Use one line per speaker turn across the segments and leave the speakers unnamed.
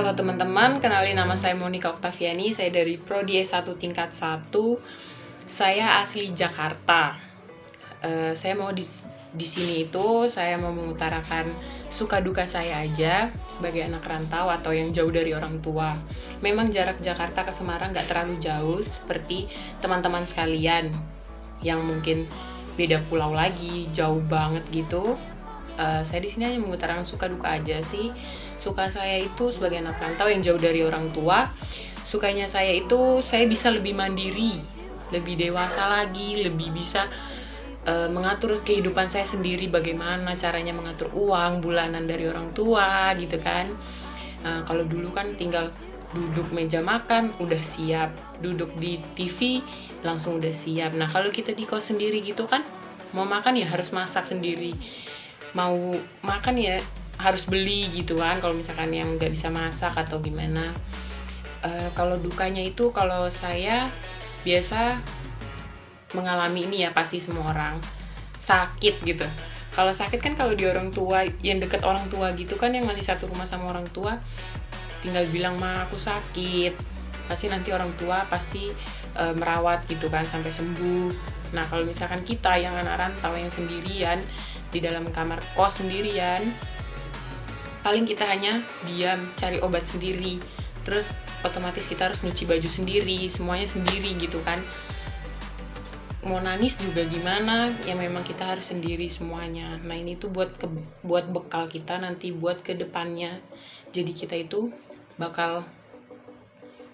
Halo teman-teman, kenalin nama saya Monica Oktaviani, saya dari Prodi S1 tingkat 1. Saya asli Jakarta. Saya mau di sini itu saya mau mengutarakan suka duka saya aja sebagai anak rantau atau yang jauh dari orang tua. Memang jarak Jakarta ke Semarang nggak terlalu jauh seperti teman-teman sekalian yang mungkin beda pulau lagi, jauh banget gitu. Saya di sini hanya mengutarakan suka duka aja sih. Suka saya itu sebagai anak rantau yang jauh dari orang tua, sukanya saya itu saya bisa lebih mandiri, lebih dewasa lagi, lebih bisa mengatur kehidupan saya sendiri, bagaimana caranya mengatur uang bulanan dari orang tua gitu kan. Kalau dulu kan tinggal duduk meja makan udah siap, duduk di TV langsung udah siap. Nah kalau kita di kos sendiri gitu kan, mau makan ya harus masak sendiri, mau makan ya harus beli gitu kan kalau misalkan yang nggak bisa masak atau gimana. Kalau dukanya itu kalau saya biasa mengalami ini ya, pasti semua orang sakit gitu. Kalau sakit kan kalau di orang tua yang deket orang tua gitu kan, yang masih satu rumah sama orang tua, tinggal bilang mah aku sakit, pasti nanti orang tua pasti merawat gitu kan sampai sembuh. Nah kalau misalkan kita yang anak rantau yang sendirian di dalam kamar kos sendirian, paling kita hanya diam, cari obat sendiri, terus otomatis kita harus nyuci baju sendiri, semuanya sendiri gitu kan. Mau nangis juga gimana, ya memang kita harus sendiri semuanya. Nah ini tuh buat bekal kita nanti buat kedepannya. Jadi kita itu bakal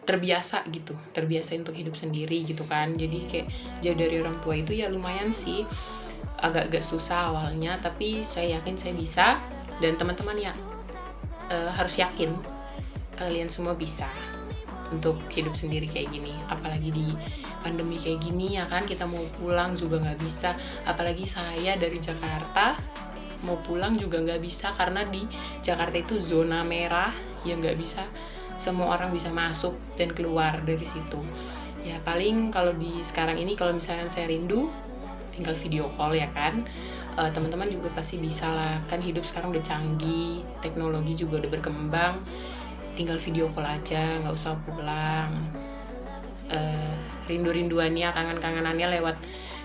terbiasa gitu, terbiasa untuk hidup sendiri gitu kan. Jadi kayak jauh dari orang tua itu ya lumayan sih, agak-agak susah awalnya, tapi saya yakin saya bisa. Dan teman-teman ya harus yakin kalian semua bisa untuk hidup sendiri kayak gini, apalagi di pandemi kayak gini ya kan. Kita mau pulang juga nggak bisa, apalagi saya dari Jakarta mau pulang juga nggak bisa karena di Jakarta itu zona merah, ya nggak bisa semua orang bisa masuk dan keluar dari situ. Ya paling kalau di sekarang ini kalau misalnya saya rindu, tinggal video call ya kan. Teman-teman juga pasti bisa lah, kan hidup sekarang udah canggih, teknologi juga udah berkembang, tinggal video call aja, nggak usah pulang. Rindu-rinduannya, kangen-kangenannya lewat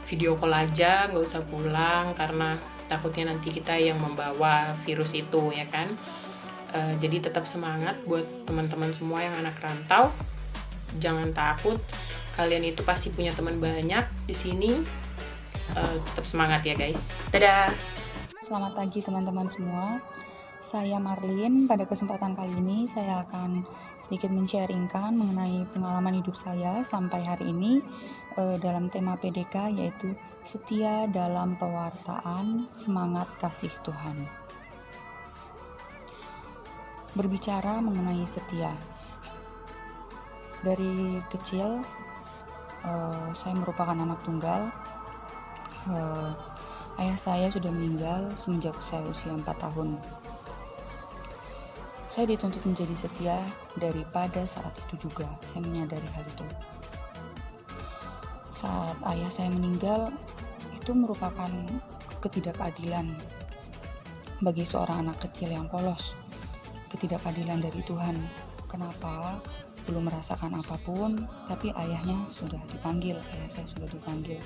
video call aja, nggak usah pulang karena takutnya nanti kita yang membawa virus itu ya kan. Jadi tetap semangat buat teman-teman semua yang anak rantau, jangan takut, kalian itu pasti punya teman banyak di sini. Tetap semangat ya guys. Dadah.
Selamat pagi teman-teman semua. Saya Marlin. Pada kesempatan kali ini saya akan sedikit men-sharingkan mengenai pengalaman hidup saya sampai hari ini dalam tema PDK, yaitu setia dalam pewartaan semangat kasih Tuhan. Berbicara mengenai setia, dari kecil saya merupakan anak tunggal. Ayah saya sudah meninggal semenjak saya usia 4 tahun. Saya dituntut menjadi setia daripada saat itu juga. Saya menyadari hal itu. Saat ayah saya meninggal, itu merupakan ketidakadilan bagi seorang anak kecil yang polos. Ketidakadilan dari Tuhan. Kenapa? Belum merasakan apapun, tapi ayahnya sudah dipanggil. Ayah saya sudah dipanggil.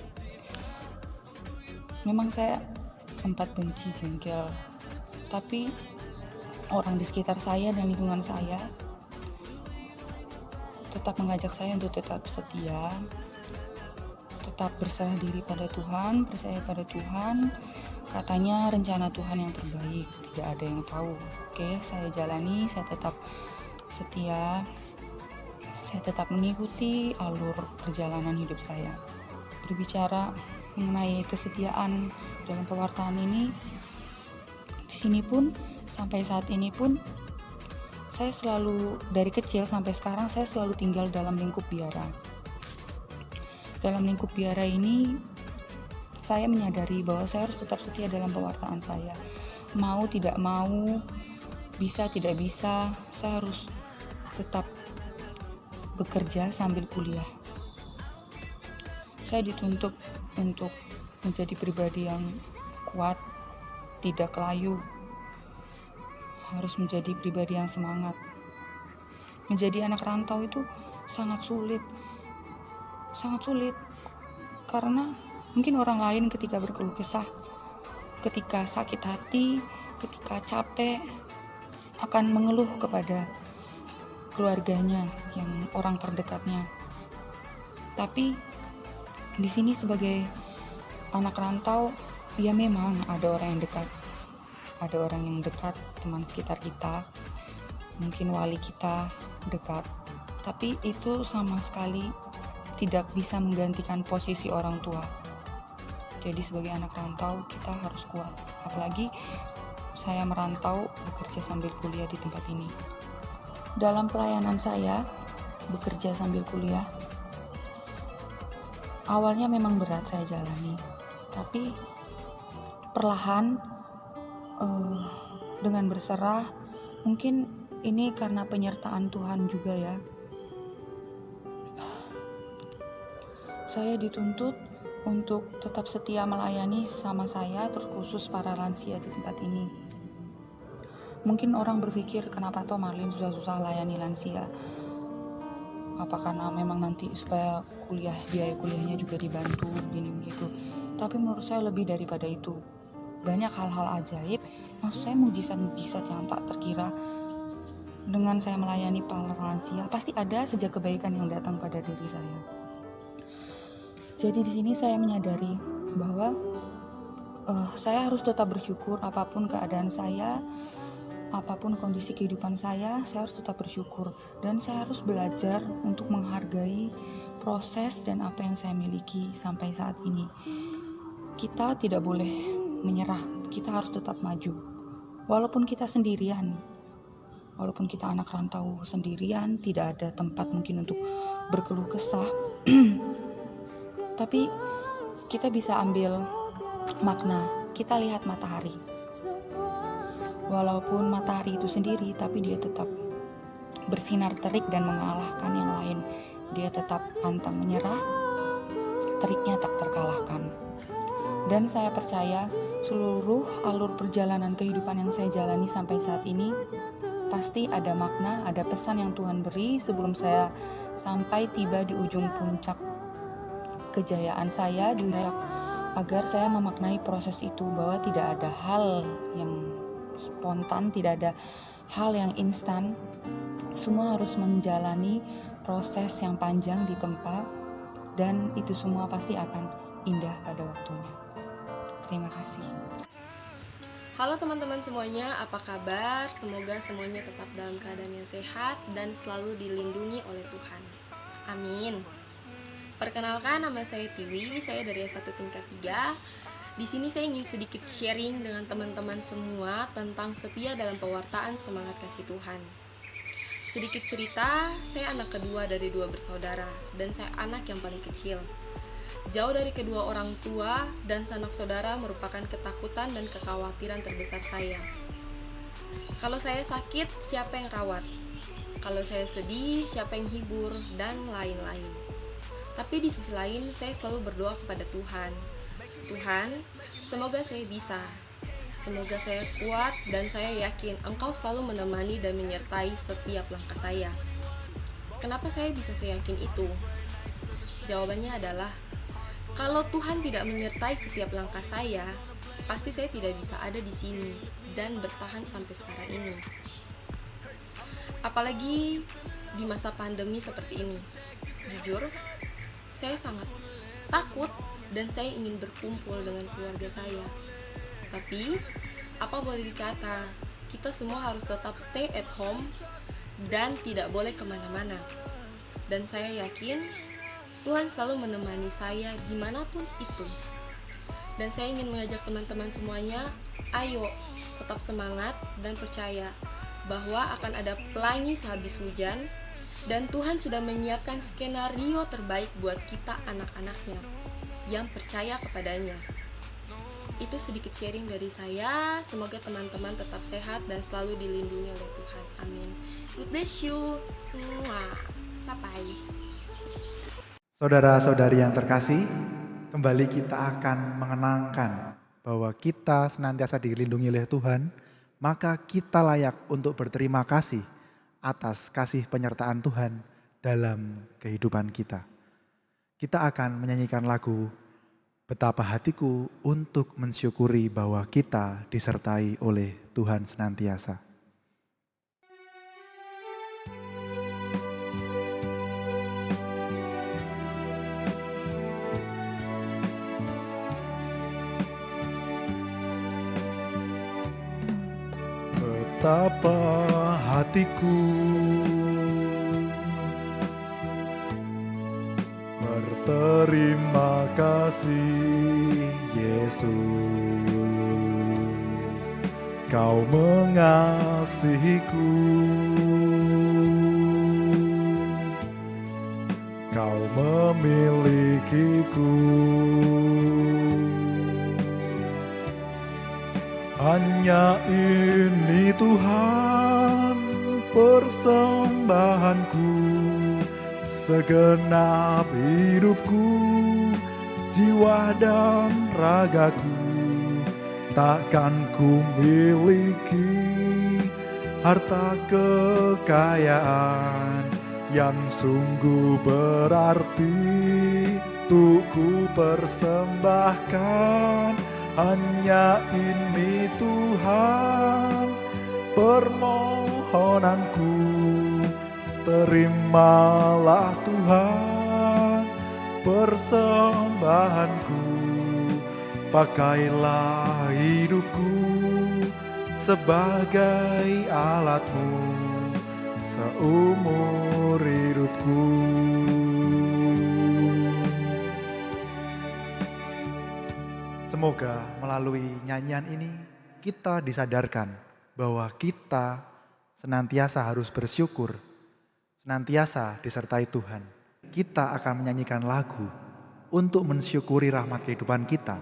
Memang saya sempat benci, jengkel, tapi orang di sekitar saya dan lingkungan saya tetap mengajak saya untuk tetap setia, tetap berserah diri pada Tuhan, percaya pada Tuhan. Katanya rencana Tuhan yang terbaik, tidak ada yang tahu. Oke, saya jalani, saya tetap setia, saya tetap mengikuti alur perjalanan hidup saya. Berbicara mengenai kesetiaan dalam pewartaan ini, di sini pun sampai saat ini pun saya selalu, dari kecil sampai sekarang saya selalu tinggal dalam lingkup biara. Dalam lingkup biara ini saya menyadari bahwa saya harus tetap setia dalam pewartaan saya. Mau tidak mau, bisa tidak bisa, saya harus tetap bekerja sambil kuliah. Saya dituntut untuk menjadi pribadi yang kuat, tidak layu, harus menjadi pribadi yang semangat. Menjadi anak rantau itu sangat sulit. Sangat sulit. Karena mungkin orang lain ketika berkeluh kesah, ketika sakit hati, ketika capek, akan mengeluh kepada keluarganya, yang orang terdekatnya. Tapi di sini sebagai anak rantau, ya memang ada orang yang dekat. Ada orang yang dekat, teman sekitar kita, mungkin wali kita dekat. Tapi itu sama sekali tidak bisa menggantikan posisi orang tua. Jadi sebagai anak rantau kita harus kuat. Apalagi saya merantau bekerja sambil kuliah di tempat ini. Dalam pelayanan saya bekerja sambil kuliah, awalnya memang berat saya jalani, tapi perlahan dengan berserah, mungkin ini karena penyertaan Tuhan juga ya. Saya dituntut untuk tetap setia melayani sesama saya, terkhusus para lansia di tempat ini. Mungkin orang berpikir, kenapa toh Marlin susah-susah layani lansia? Apa karena memang nanti supaya biaya kuliahnya juga dibantu, gini begitu. Tapi menurut saya lebih daripada itu. Banyak hal-hal ajaib, maksud saya mujizat-mujizat yang tak terkira. Dengan saya melayani para lansia, pasti ada saja kebaikan yang datang pada diri saya. Jadi di sini saya menyadari bahwa saya harus tetap bersyukur apapun keadaan saya, apapun kondisi kehidupan saya harus tetap bersyukur. Dan saya harus belajar untuk menghargai proses dan apa yang saya miliki sampai saat ini. Kita tidak boleh menyerah, kita harus tetap maju. Walaupun kita sendirian, walaupun kita anak rantau sendirian, tidak ada tempat mungkin untuk berkeluh kesah, tapi kita bisa ambil makna. Kita lihat matahari. Walaupun matahari itu sendiri, tapi dia tetap bersinar terik dan mengalahkan yang lain. Dia tetap pantang menyerah, teriknya tak terkalahkan. Dan saya percaya seluruh alur perjalanan kehidupan yang saya jalani sampai saat ini pasti ada makna, ada pesan yang Tuhan beri sebelum saya sampai tiba di ujung puncak kejayaan saya, agar saya memaknai proses itu, bahwa tidak ada hal yang spontan, tidak ada hal yang instan. Semua harus menjalani proses yang panjang ditempa, dan itu semua pasti akan indah pada waktunya. Terima kasih.
Halo teman-teman semuanya, apa kabar? Semoga semuanya tetap dalam keadaan yang sehat dan selalu dilindungi oleh Tuhan. Amin. Perkenalkan, nama saya Tiwi, saya dari S1 tingkat 3. Di sini saya ingin sedikit sharing dengan teman-teman semua tentang setia dalam pewartaan semangat kasih Tuhan. Sedikit cerita, saya anak kedua dari 2 bersaudara dan saya anak yang paling kecil. Jauh dari kedua orang tua dan sanak saudara merupakan ketakutan dan kekhawatiran terbesar saya. Kalau saya sakit, siapa yang rawat? Kalau saya sedih, siapa yang hibur? Dan lain-lain. Tapi di sisi lain, saya selalu berdoa kepada Tuhan. Tuhan, semoga saya bisa. Semoga saya kuat dan saya yakin Engkau selalu menemani dan menyertai setiap langkah saya. Kenapa saya bisa seyakin itu? Jawabannya adalah, kalau Tuhan tidak menyertai setiap langkah saya, pasti saya tidak bisa ada di sini dan bertahan sampai sekarang ini. Apalagi di masa pandemi seperti ini. Jujur, saya sangat takut dan saya ingin berkumpul dengan keluarga saya. Tapi, apa boleh dikata, kita semua harus tetap stay at home dan tidak boleh kemana-mana. Dan saya yakin Tuhan selalu menemani saya dimanapun itu. Dan saya ingin mengajak teman-teman semuanya, ayo tetap semangat dan percaya bahwa akan ada pelangi sehabis hujan. Dan Tuhan sudah menyiapkan skenario terbaik buat kita anak-anaknya yang percaya kepadanya. Itu sedikit sharing dari saya. Semoga teman-teman tetap sehat dan selalu dilindungi oleh Tuhan. Amin. God bless you. Bye-bye.
Saudara-saudari yang terkasih, kembali kita akan mengenangkan bahwa kita senantiasa dilindungi oleh Tuhan, maka kita layak untuk berterima kasih atas kasih penyertaan Tuhan dalam kehidupan kita. Kita akan menyanyikan lagu Betapa Hatiku untuk mensyukuri bahwa kita disertai oleh Tuhan senantiasa. Betapa hatiku berterima kasih Yesus, Kau mengasihiku, Kau memilikiku. Hanya ini Tuhan persembahanku, segenap hidupku, jiwa dan ragaku. Takkan ku miliki harta kekayaan yang sungguh berarti untuk ku persembahkan. Hanya ini Tuhan permohonanku, terimalah Tuhan persembahanku. Pakailah hidupku sebagai alatmu seumur hidupku. Semoga melalui nyanyian ini kita disadarkan bahwa kita senantiasa harus bersyukur, senantiasa disertai Tuhan. Kita akan menyanyikan lagu untuk mensyukuri rahmat kehidupan kita,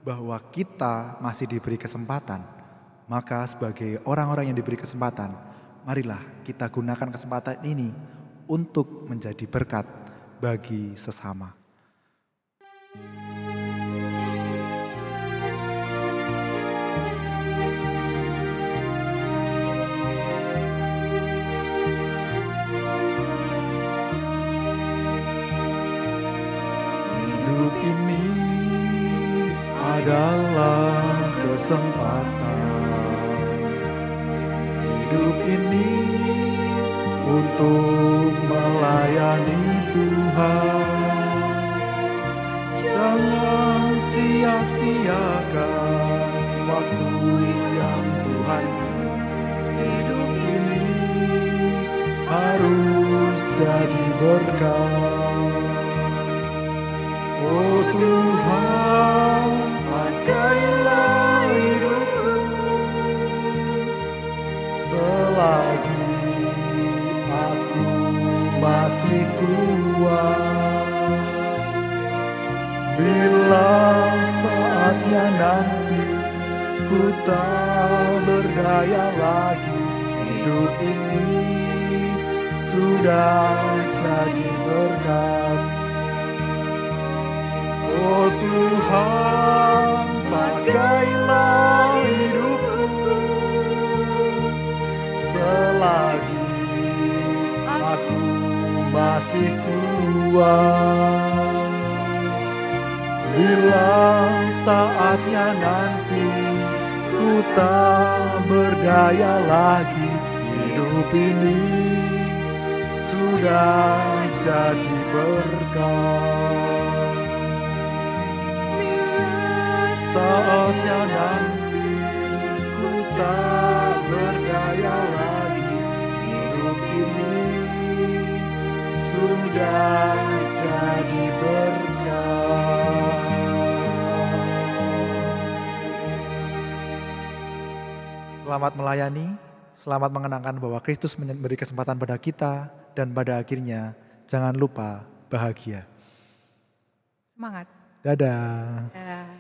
bahwa kita masih diberi kesempatan. Maka sebagai orang-orang yang diberi kesempatan, marilah kita gunakan kesempatan ini untuk menjadi berkat bagi sesama. Hidup ini adalah kesempatan. Hidup ini untuk melayani Tuhan. Jangan sia-siakan waktu yang Tuhan beri. Hidup ini harus jadi berkat. Oh Tuhan, pakailah hidupku selagi aku masih kuat. Bila saatnya nanti ku tak berdaya lagi, hidup ini sudah jadi berkat. Oh Tuhan, pakailah hidupku selagi aku masih kuat. Bila saatnya nanti ku tak berdaya lagi, hidup ini sudah jadi berkat. Saatnya nanti ku tak berdaya lagi, hidup ini sudah jadi berkat. Selamat melayani, selamat mengenangkan bahwa Kristus memberi kesempatan pada kita, dan pada akhirnya jangan lupa bahagia.
Semangat.
Dadah.
Dah.